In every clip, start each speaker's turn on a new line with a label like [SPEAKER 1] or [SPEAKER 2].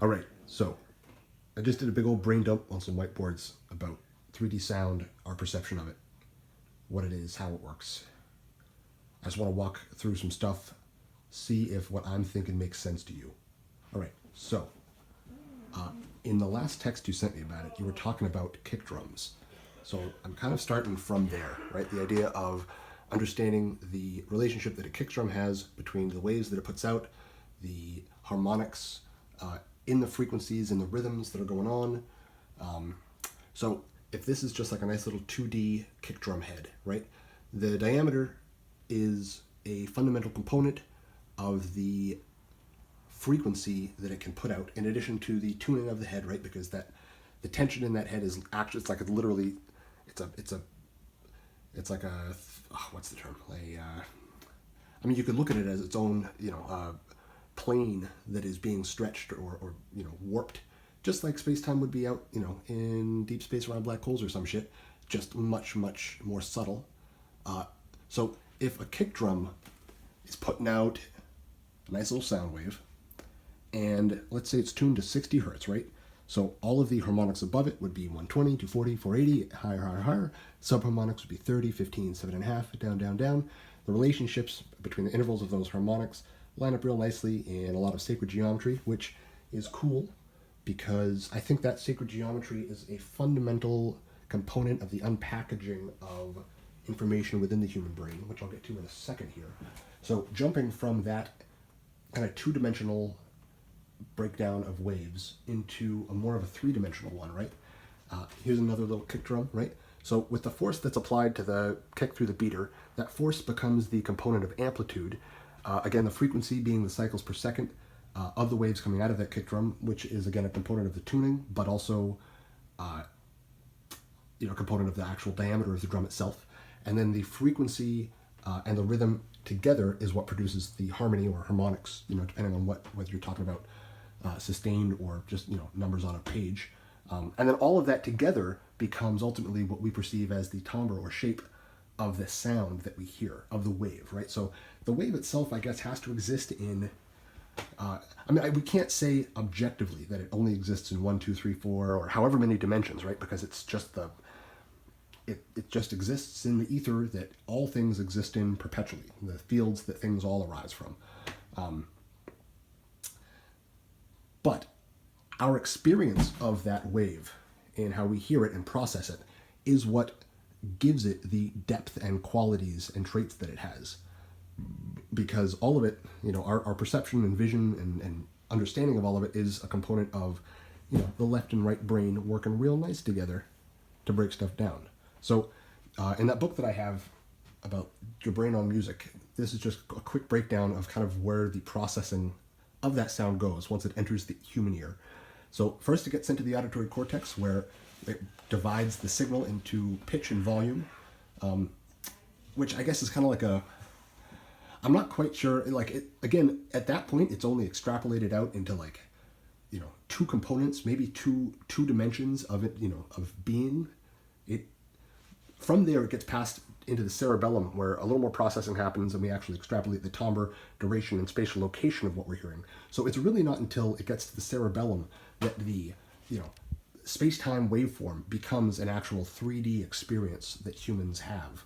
[SPEAKER 1] All right, so I just did a big old brain dump on some whiteboards about 3D sound, our perception of it, what it is, how it works. I just want to walk through some stuff, see if what I'm thinking makes sense to you. All right, so in the last text you sent me about it, you were talking about kick drums. So I'm kind of starting from there, right? The idea of understanding the relationship that a kick drum has between the waves that it puts out, the harmonics in the frequencies and the rhythms that are going on. So if this is just like a nice little 2D kick drum head, right? The diameter is a fundamental component of the frequency that it can put out, in addition to the tuning of the head, right? Because that the tension in that head is actually, it's like literally, it's like a, what's the term? I mean, you could look at it as its own, plane that is being stretched or warped, just like space-time would be out, in deep space around black holes or some shit, just much, much more subtle. So if a kick drum is putting out a nice little sound wave, and let's say it's tuned to 60 hertz, right? So all of the harmonics above it would be 120, 240, 480, higher, higher, higher. Subharmonics would be 30, 15, 7.5, down, down, down. The relationships between the intervals of those harmonics line up real nicely in a lot of sacred geometry, which is cool because I think that sacred geometry is a fundamental component of the unpackaging of information within the human brain, which I'll get to in a second here. So jumping from that kind of two-dimensional breakdown of waves into a more of a three-dimensional one, right? Here's another little kick drum, right? So with the force that's applied to the kick through the beater, that force becomes the component of amplitude. Again, the frequency being the cycles per second of the waves coming out of that kick drum, which is again a component of the tuning, but also component of the actual diameter of the drum itself. And then the frequency and the rhythm together is what produces the harmony or harmonics, depending on whether you're talking about sustained or just numbers on a page. And then all of that together becomes ultimately what we perceive as the timbre or shape of the sound that we hear, of the wave, right? So the wave itself, I guess, has to exist in, we can't say objectively that it only exists in 1, 2, 3, 4, or however many dimensions, right? Because it's just it just exists in the ether that all things exist in perpetually, the fields that things all arise from. But our experience of that wave and how we hear it and process it is what gives it the depth and qualities and traits that it has. Because all of it, our perception and vision and understanding of all of it is a component of, the left and right brain working real nice together to break stuff down. So in that book that I have about your brain on music, this is just a quick breakdown of kind of where the processing of that sound goes once it enters the human ear. So first it gets sent to the auditory cortex, where it divides the signal into pitch and volume, which I guess is kind of like I'm not quite sure, again, at that point, it's only extrapolated out into two components, maybe two dimensions of it, of being. From there, it gets passed into the cerebellum, where a little more processing happens and we actually extrapolate the timbre, duration, and spatial location of what we're hearing. So it's really not until it gets to the cerebellum that the, space-time waveform becomes an actual 3D experience that humans have.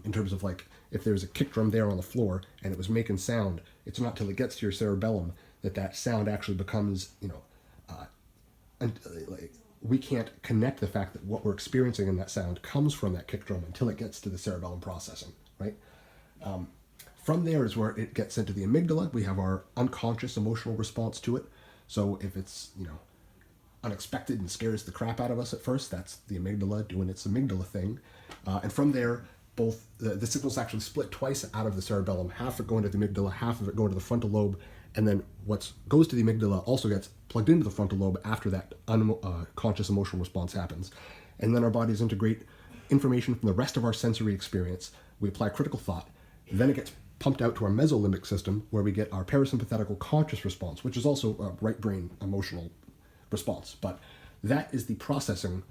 [SPEAKER 1] In terms of if there's a kick drum there on the floor and it was making sound, it's not till it gets to your cerebellum that sound actually becomes, we can't connect the fact that what we're experiencing in that sound comes from that kick drum until it gets to the cerebellum processing, right? From there is where it gets sent to the amygdala. We have our unconscious emotional response to it. So if it's, unexpected and scares the crap out of us at first, that's the amygdala doing its amygdala thing. And from there, both the signals actually split twice out of the cerebellum, half of it going to the amygdala, half of it going to the frontal lobe, and then what goes to the amygdala also gets plugged into the frontal lobe after that conscious emotional response happens. And then our bodies integrate information from the rest of our sensory experience. We apply critical thought. Then it gets pumped out to our mesolimbic system, where we get our parasympathetical conscious response, which is also a right brain emotional response. But that is the processing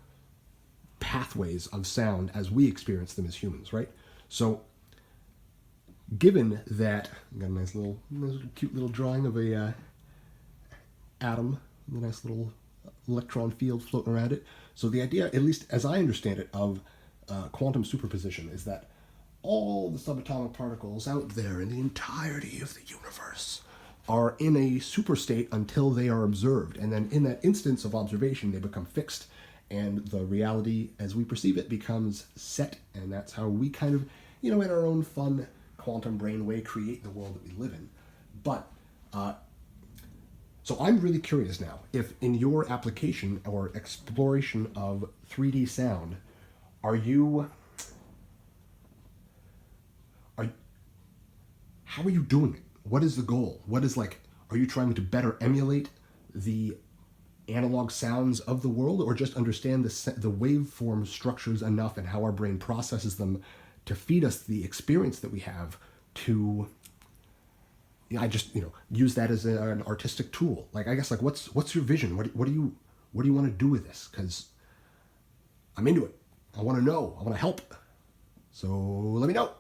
[SPEAKER 1] pathways of sound as we experience them as humans, right? So given that, I got a nice little cute little drawing of a atom the nice little electron field floating around it. So the idea, at least as I understand it, of quantum superposition is that all the subatomic particles out there in the entirety of the universe are in a superstate until they are observed. And then in that instance of observation, they become fixed, and the reality as we perceive it becomes set. And that's how we kind of, in our own fun quantum brain way, create the world that we live in. But so I'm really curious now if in your application or exploration of 3D sound, are you how are you doing it? What is the goal? What is are you trying to better emulate the analog sounds of the world, or just understand the waveform structures enough and how our brain processes them to feed us the experience that we have to I just use that as an artistic tool. I guess what's your vision? What do you want to do with this? Because I'm into it. I want to know. I want to help. So let me know.